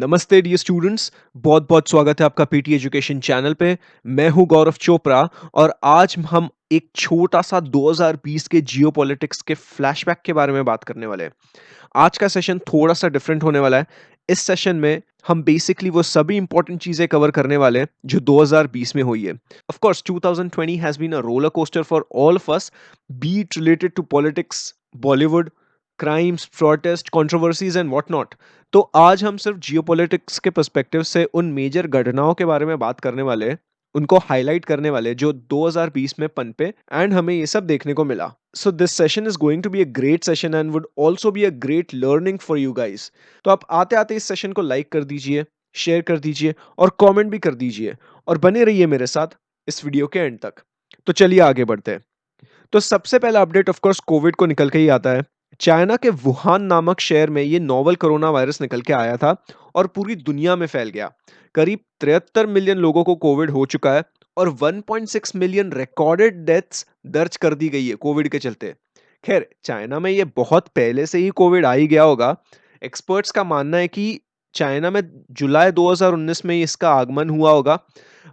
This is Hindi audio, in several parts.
नमस्ते डियर स्टूडेंट्स। बहुत बहुत स्वागत है आपका पीटी एजुकेशन चैनल पे। मैं हूं गौरव चोपड़ा और आज हम एक छोटा सा 2020 के जियोपॉलिटिक्स के फ्लैशबैक के बारे में बात करने वाले हैं। आज का सेशन थोड़ा सा डिफरेंट होने वाला है। इस सेशन में हम बेसिकली वो सभी इंपॉर्टेंट चीजें कवर करने वाले हैं जो 2020 में हुई है। Of course 2020 has been a roller coaster for all of us, be it related to politics, Bollywood, crimes, protest, controversies and what not. तो आज हम सिर्फ जियोपॉलिटिक्स के पर्सपेक्टिव से उन मेजर घटनाओं के बारे में बात करने वाले हैं, उनको हाईलाइट करने वाले जो 2020 में पनपे एंड हमें ये सब देखने को मिला। So this session is going to be a great session and would also be a great learning for you guys. तो आप आते आते इस सेशन को लाइक कर दीजिए, शेयर कर दीजिए और कमेंट भी कर दीजिए और बने रहिए मेरे साथ इस वीडियो के एंड तक। तो चलिए आगे बढ़ते हैं। तो सबसे पहला अपडेट ऑफ कोर्स कोविड को निकल के ही आता है। चाइना के वुहान नामक शहर में ये नोवल कोरोना वायरस निकल के आया था और पूरी दुनिया में फैल गया। करीब 73 मिलियन लोगों को कोविड हो चुका है और 1.6 मिलियन रिकॉर्डेड डेथ्स दर्ज कर दी गई है कोविड के चलते। खैर, चाइना में ये बहुत पहले से ही कोविड आ ही गया होगा। एक्सपर्ट्स का मानना है कि चाइना में जुलाई 2019 में ही इसका आगमन हुआ होगा।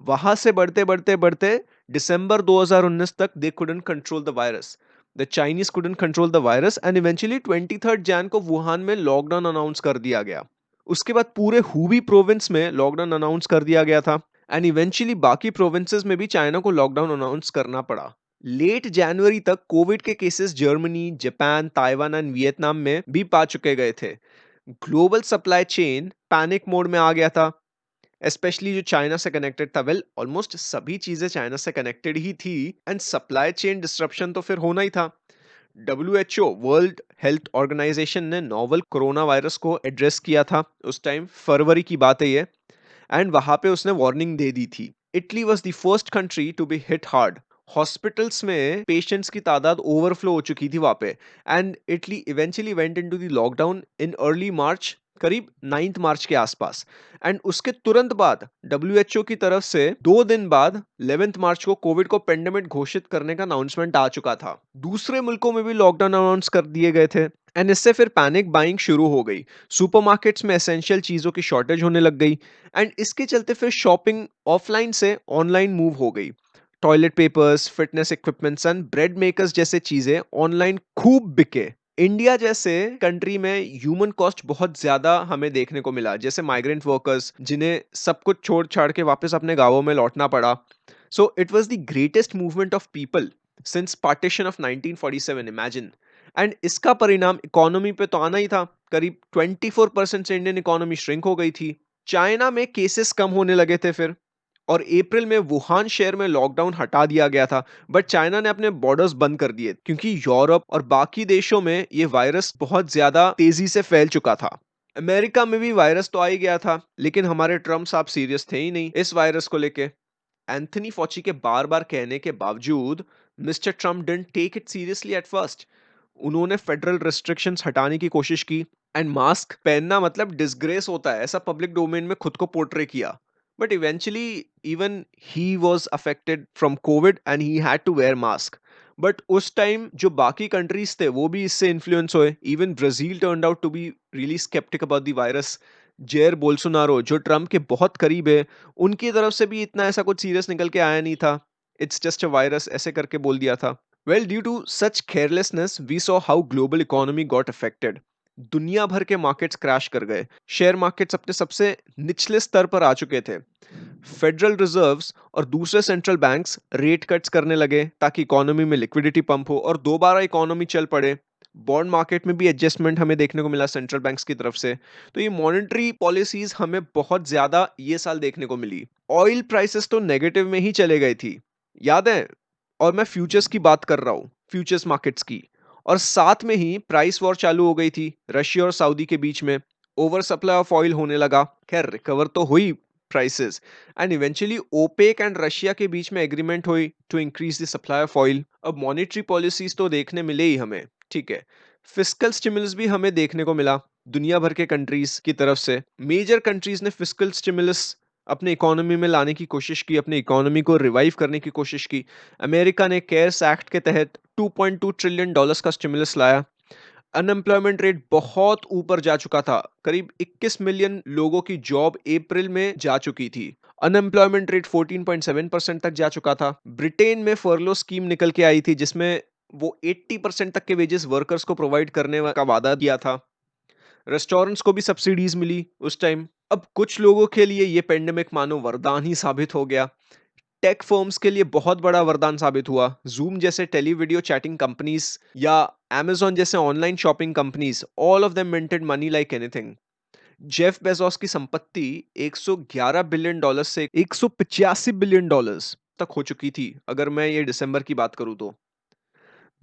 वहां से बढ़ते बढ़ते बढ़ते दिसंबर 2019 तक दे couldn't control the virus. The Chinese couldn't control the virus and eventually 23rd Jain को वुहान में लॉकडाउन अनाउंस कर दिया गया। उसके बाद पूरे हुबी प्रोविंस में लॉकडाउन अनाउंस कर दिया गया था एंड इवेंचुअली बाकी प्रोविंसेस में भी चाइना को लॉकडाउन अनाउंस करना पड़ा। लेट जनवरी तक कोविड के cases Germany, Japan, Taiwan and Vietnam में भी पा चुके गए थे। Global supply chain panic mode में आ गया था, स्पेशली जो चाइना से कनेक्टेड था। वेल, ऑलमोस्ट सभी चीजें चाइना से कनेक्टेड ही थी एंड सप्लाई चेन डिस्ट्रप्शन तो फिर होना ही था। डब्ल्यू वर्ल्ड हेल्थ ऑर्गेनाइजेशन ने नोवल कोरोना वायरस को एड्रेस किया था उस टाइम, फरवरी की बात है ये, एंड वहां पे उसने वार्निंग दे दी थी। Italy was the first country to be hit hard. Hospitals में पेशेंट्स की तादाद ओवरफ्लो हो चुकी थी वहां पे and Italy eventually went into the lockdown in early March, करीब 9 मार्च के आसपास। एंड उसके तुरंत बाद डब्ल्यूएचओ की तरफ से 2 दिन बाद 11 मार्च को कोविड को पेंडेमिक घोषित करने का अनाउंसमेंट आ चुका था। दूसरे मुल्कों में भी लॉकडाउन अनाउंस कर दिए गए थे एंड इससे फिर पैनिक बाइंग शुरू हो गई। सुपरमार्केट्स में एसेंशियल चीजों की शॉर्टेज होने लग गई एंड इसके चलते फिर शॉपिंग ऑफलाइन से ऑनलाइन मूव हो गई। Toilet papers, fitness equipments and bread makers जैसे चीजें ऑनलाइन खूब बिके। इंडिया जैसे कंट्री में ह्यूमन कॉस्ट बहुत ज्यादा हमें देखने को मिला, जैसे माइग्रेंट वर्कर्स जिन्हें सब कुछ छोड़ छाड़ के वापस अपने गांवों में लौटना पड़ा। So it was the greatest movement of people since partition of 1947, imagine. And इसका परिणाम इकोनॉमी पे तो आना ही था। करीब 24% से इंडियन इकोनॉमी श्रिंक हो गई थी। चाइना में केसेस कम होने लगे थे फिर, और अप्रैल में वुहान शहर में लॉकडाउन हटा दिया गया था। बट चाइना ने अपने बॉर्डर्स बंद कर दिए क्योंकि यूरोप और बाकी देशों में ये वायरस बहुत ज्यादा तेजी से फैल चुका था। अमेरिका में भी वायरस तो आ ही गया था, लेकिन हमारे ट्रम्प साहब सीरियस थे ही नहीं इस वायरस को लेके। एंथनी फॉची के बार बार कहने के बावजूद Mister Trump didn't take it seriously at first. उन्होंने फेडरल रिस्ट्रिक्शंस हटाने की कोशिश की एंड मास्क पहनना मतलब डिसग्रेस होता है ऐसा पब्लिक डोमेन में खुद को पोर्ट्रे किया। But eventually even he was affected from COVID and he had to wear mask. But उस टाइम जो बाकी कंट्रीज थे वो भी इससे इन्फ्लुएंस हुए। Even Brazil turned out to be really sceptic about the virus. Jair Bolsonaro जो ट्रम्प के बहुत करीब है, उनकी तरफ से भी इतना ऐसा कुछ सीरियस निकल के आया नहीं था। इट्स जस्ट अ वायरस ऐसे करके बोल दिया था। Well, due to such carelessness, we saw how global economy got affected. दुनिया भर के मार्केट्स क्रैश कर गए। शेयर मार्केट्स अपने सबसे निचले स्तर पर आ चुके थे। फेडरल रिजर्व्स और दूसरे सेंट्रल बैंक्स रेट कट्स करने लगे ताकि इकोनॉमी में लिक्विडिटी पंप हो और दोबारा इकोनॉमी चल पड़े। बॉन्ड मार्केट में भी एडजस्टमेंट हमें देखने को मिला सेंट्रल बैंक्स की तरफ से। तो ये मॉनेटरी पॉलिसीज हमें बहुत ज्यादा ये साल देखने को मिली। ऑयल प्राइसेस तो नेगेटिव में ही चले गई थी, याद है। और मैं फ्यूचर्स की बात कर रहा हूँ, फ्यूचर्स मार्केट्स की। और साथ में ही प्राइस वॉर चालू हो गई थी रशिया और सऊदी के बीच में। ओवर सप्लाई ऑफ ऑयल होने लगा। खैर, रिकवर तो हुई prices and eventually OPEC and Russia के बीच में एग्रीमेंट हुई to increase the supply of oil. अब मॉनेटरी पॉलिसीज तो देखने मिले ही हमें, ठीक है। फिस्कल स्टिमुलस भी हमें देखने को मिला दुनिया भर के कंट्रीज की तरफ से। मेजर कंट्रीज ने फिस्कल स्टिमुलस अपने इकोनॉमी में लाने की कोशिश की, अपनी इकोनॉमी को रिवाइव करने की कोशिश की। अमेरिका ने केयर्स एक्ट के तहत $2.2 ट्रिलियन का स्टिमुलस लाया। अनएम्प्लॉयमेंट रेट बहुत ऊपर जा चुका था। करीब 21 मिलियन लोगों की जॉब अप्रैल में जा चुकी थी। अनएम्प्लॉयमेंट रेट 14.7% तक जा चुका था। ब्रिटेन में फर्लो स्कीम निकल के आई थी जिसमें वो 80% तक के वेजेस वर्कर्स को प्रोवाइड करने का वादा दिया था। रेस्टोरेंट्स को भी सब्सिडीज मिली उस टाइम। अब कुछ लोगों के लिए ये पेंडेमिक मानो वरदान ही साबित हो गया। टेक फर्म्स के लिए बहुत बड़ा वरदान साबित हुआ। जूम जैसे टेली वीडियो चैटिंग कंपनीज या Amazon जैसे online shopping companies, all of them minted money like anything. Jeff Bezos की संपत्ति 111 बिलियन डॉलर से 185 बिलियन डॉलर्स तक हो चुकी थी, अगर मैं ये दिसंबर की बात करूं तो।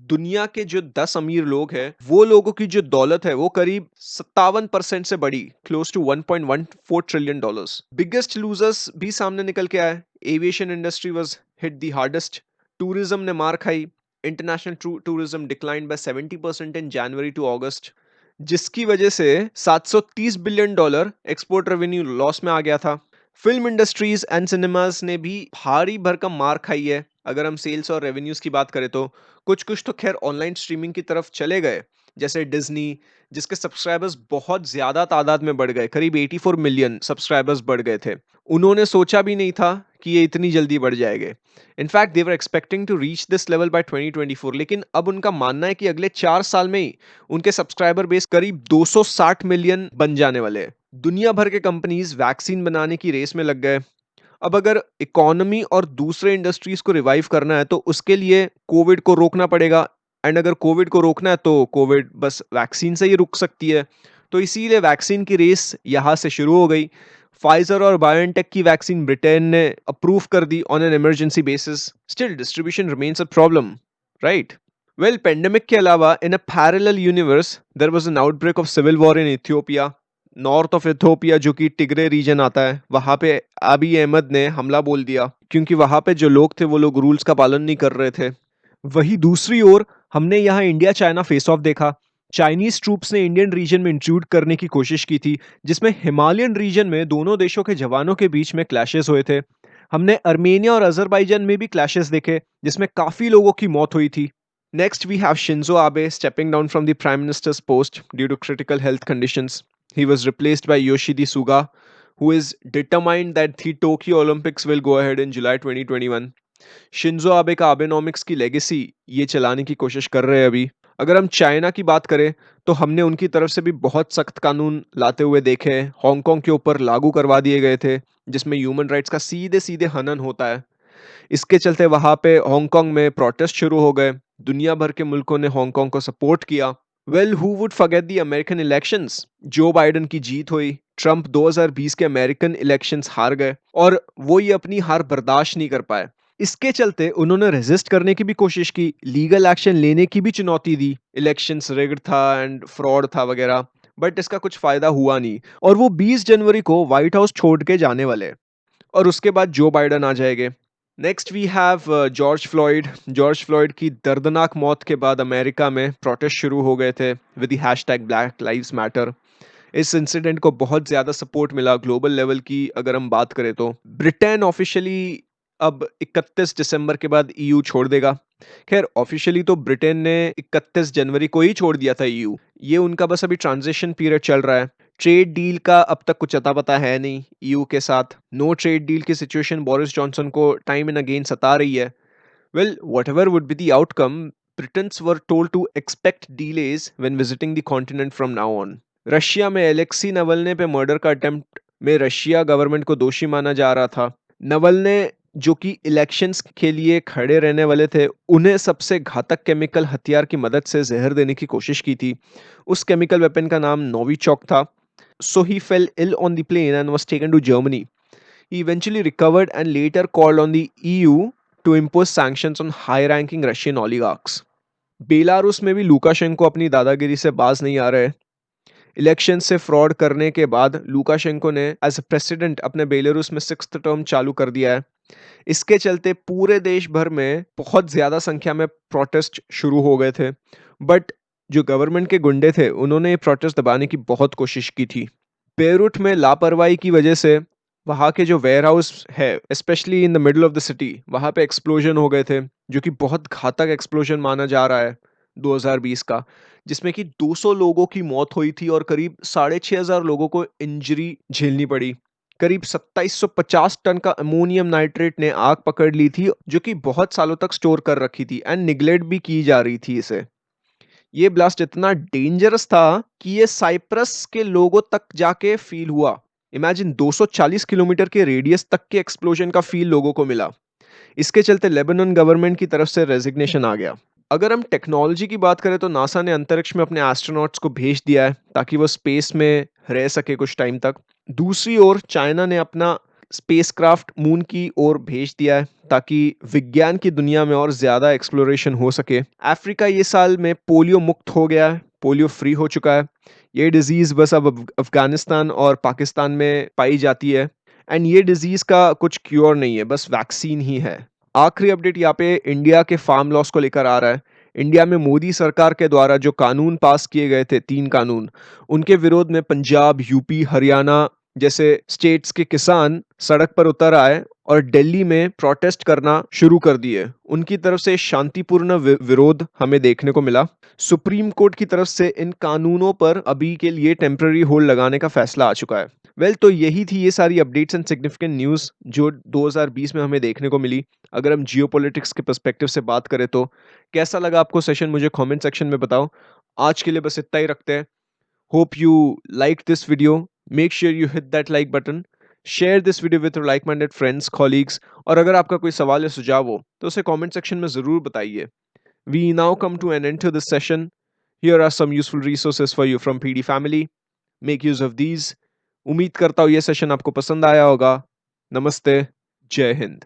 दुनिया के जो 10 अमीर लोग हैं, वो लोगों की जो दौलत है वो करीब 57% से बढ़ी, close to 1.14 trillion dollars. Biggest losers भी सामने निकल के आए। Aviation industry was hit the hardest. Tourism ने मार खाई। International tourism declined by 70% in January to August, जिसकी वजह से 730 billion dollar export revenue loss में आ गया था। फिल्म इंडस्ट्रीज एंड सिनेमास ने भी भारी भरकम मार खाई है। अगर हम सेल्स और रेवेन्यूज की बात करें तो कुछ कुछ तो खैर ऑनलाइन स्ट्रीमिंग की तरफ चले गए, जैसे डिज्नी, जिसके सब्सक्राइबर्स बहुत ज्यादा तादाद में बढ़ गए, करीब 84 मिलियन सब्सक्राइबर्स बढ़ गए थे। उन्होंने सोचा भी नहीं था कि ये इतनी जल्दी बढ़ जाएंगे। In fact they were expecting to reach this level by 2024, लेकिन अब उनका मानना है कि अगले 4 साल में ही उनके सब्सक्राइबर बेस करीब 260 मिलियन बन जाने वाले हैं। दुनिया भर के कंपनीज वैक्सीन बनाने की रेस में लग गए। अब अगर इकोनॉमी और दूसरे इंडस्ट्रीज को रिवाइव करना है तो उसके लिए कोविड को रोकना पड़ेगा। एंड अगर कोविड को रोकना है तो कोविड बस वैक्सीन से ही रुक सकती है। तो इसीलिए वैक्सीन की रेस यहाँ से शुरू हो गई। फाइजर और बायोएनटेक की वैक्सीन ब्रिटेन ने अप्रूव कर दी on an emergency basis. Still distribution remains a problem, right? Well, pandemic के अलावा in a parallel universe there was an outbreak of civil war in Ethiopia. North of Ethiopia, जो कि टिग्रे रीजन आता है, वहां पे अबी अहमद ने हमला बोल दिया क्योंकि वहां पे जो लोग थे वो लोग रूल्स का पालन नहीं कर रहे थे। वही दूसरी ओर हमने यहाँ इंडिया चाइना फेस ऑफ देखा। चाइनीज ट्रूप्स ने इंडियन रीजन में इंट्रूड करने की कोशिश की थी, जिसमें हिमालयन रीजन में दोनों देशों के जवानों के बीच में क्लैशेस हुए थे। हमने अर्मेनिया और अजरबैजान में भी क्लैशेस देखे जिसमें काफी लोगों की मौत हुई थी। Next, we have Shinzo Abe stepping down from the prime minister's post due to critical health conditions. He was replaced by Yoshidi Suga, who is determined that the Tokyo Olympics will go ahead in July 2021. Shinzo Abe का आबेनॉमिक्स की लेगेसी ये चलाने की कोशिश कर रहे हैं अभी। अगर हम चाइना की बात करें तो हमने उनकी तरफ से भी बहुत सख्त कानून लाते हुए देखे हैं। हांगकांग के ऊपर लागू करवा दिए गए थे जिसमें ह्यूमन राइट्स का सीधे सीधे हनन होता है। इसके चलते वहां पे हांगकांग में प्रोटेस्ट शुरू हो गए। दुनिया भर के मुल्कों ने हांगकांग को सपोर्ट किया। Well, who would forget the American elections? Joe Biden की जीत हुई। ट्रंप 2020 के अमेरिकन इलेक्शंस हार गए और वो ये अपनी हार बर्दाश्त नहीं कर पाए। इसके चलते उन्होंने रेजिस्ट करने की भी कोशिश की, लीगल एक्शन लेने की भी चुनौती दी। इलेक्शंस रिग्ड था एंड फ्रॉड था वगैरह, बट इसका कुछ फायदा हुआ नहीं और वो 20 जनवरी को व्हाइट हाउस छोड़ के जाने वाले और उसके बाद जो बाइडेन आ जाएंगे। Next we have George Floyd. George Floyd की दर्दनाक मौत के बाद अमेरिका में प्रोटेस्ट शुरू हो गए थे with the hashtag black lives matter. इस इंसिडेंट को बहुत ज्यादा सपोर्ट मिला ग्लोबल लेवल की। अगर हम बात करें तो ब्रिटेन ऑफिशियली अब 31 दिसंबर के बाद ईयू छोड़ देगा। खैर, ऑफिशियली तो ब्रिटेन ने 31 जनवरी को ही छोड़ दिया था ईयू। ये उनका बस अभी ट्रांजिशन पीरियड चल रहा है। ट्रेड डील का अब तक कुछ अता पता है नहीं ईयू के साथ। नो ट्रेड डील की सिचुएशन बोरिस जॉनसन को टाइम एंड अगेन सता रही है। Well, whatever would be the outcome, Britons were told to expect delays when visiting the continent from now on. Russia में एलेक्सी नवल्ने पे मर्डर का अटेम्प्ट में रशिया गवर्नमेंट को दोषी माना जा रहा था। नवल्ने, जो कि इलेक्शंस के लिए खड़े रहने वाले थे, उन्हें सबसे घातक केमिकल हथियार की मदद से जहर देने की कोशिश की थी। उस केमिकल वेपन का नाम नोविचॉक था। So he fell ill on the plane and was taken to Germany. He eventually recovered and later called on the EU to impose sanctions on high-ranking Russian oligarchs. Belarus में भी लुकाशेंको अपनी दादागिरी से बाज नहीं आ रहे। इलेक्शन से फ्रॉड करने के बाद लुकाशेंको ने एज ए प्रेसिडेंट अपने बेलारूस में 6th टर्म चालू कर दिया है। इसके चलते पूरे देश भर में बहुत ज्यादा संख्या में प्रोटेस्ट शुरू हो गए थे, बट जो गवर्नमेंट के गुंडे थे उन्होंने ये प्रोटेस्ट दबाने की बहुत कोशिश की थी। बेरूट में लापरवाही की वजह से वहाँ के जो वेयर हाउस है, specially in the middle of the city, वहाँ पे एक्सप्लोजन हो गए थे, जो कि बहुत घातक एक्सप्लोजन माना जा रहा है। 2020 का, जिसमें कि 200 लोगों की मौत हुई थी और करीब 6,500 लोगों को इंजरी झेलनी पड़ी। करीब 2750 टन का अमोनियम नाइट्रेट ने आग पकड़ ली थी, जो कि बहुत सालों तक स्टोर कर रखी थी एंड निग्लेक्ट भी की जा रही थी इसे। ये ब्लास्ट इतना डेंजरस था कि ये साइप्रस के लोगों तक जाके फील हुआ। इमेजिन 240 किलोमीटर के रेडियस तक के एक्सप्लोजन का फील लोगों को मिला। इसके चलते लेबनान गवर्नमेंट की तरफ से रेजिग्नेशन आ गया। अगर हम टेक्नोलॉजी की बात करें तो नासा ने अंतरिक्ष में अपने एस्ट्रोनॉट्स को भेज दिया है ताकि वो स्पेस में रह सके कुछ टाइम तक। दूसरी ओर चाइना ने अपना स्पेसक्राफ्ट मून की ओर भेज दिया है ताकि विज्ञान की दुनिया में और ज्यादा एक्सप्लोरेशन हो सके। अफ्रीका ये साल में पोलियो मुक्त हो गया है, पोलियो फ्री हो चुका है। ये डिजीज बस अब अफगानिस्तान और पाकिस्तान में पाई जाती है एंड ये डिजीज का कुछ क्योर नहीं है, बस वैक्सीन ही है। आखिरी अपडेट यहाँ पे इंडिया के फार्म लॉस को लेकर आ रहा है। इंडिया में मोदी सरकार के द्वारा जो कानून पास किए गए थे, 3 कानून, उनके विरोध में पंजाब, यूपी, हरियाणा जैसे स्टेट्स के किसान सड़क पर उतर आए और दिल्ली में प्रोटेस्ट करना शुरू कर दिए। उनकी तरफ से शांतिपूर्ण विरोध हमें देखने को मिला। सुप्रीम कोर्ट की तरफ से इन कानूनों पर अभी के लिए टेम्पररी होल्ड लगाने का फैसला आ चुका है। तो यही थी ये सारी अपडेट्स एंड सिग्निफिकेंट न्यूज़ जो 2020 में हमें देखने को मिली। अगर हम जियोपॉलिटिक्स के पर्सपेक्टिव से बात करें तो कैसा लगा आपको सेशन, मुझे कमेंट सेक्शन में बताओ। आज के लिए बस इतना ही रखते हैं। Hope you liked this video. Make sure you hit that like button. Share this video with your like-minded friends, colleagues. और अगर आपका कोई सवाल या सुझाव हो तो उसे कमेंट सेक्शन में ज़रूर बताइए। We now come to an end to this session. Here are some useful resources for you from PD family. Make use of these. उम्मीद करता हूँ ये सेशन आपको पसंद आया होगा। नमस्ते, जय हिंद।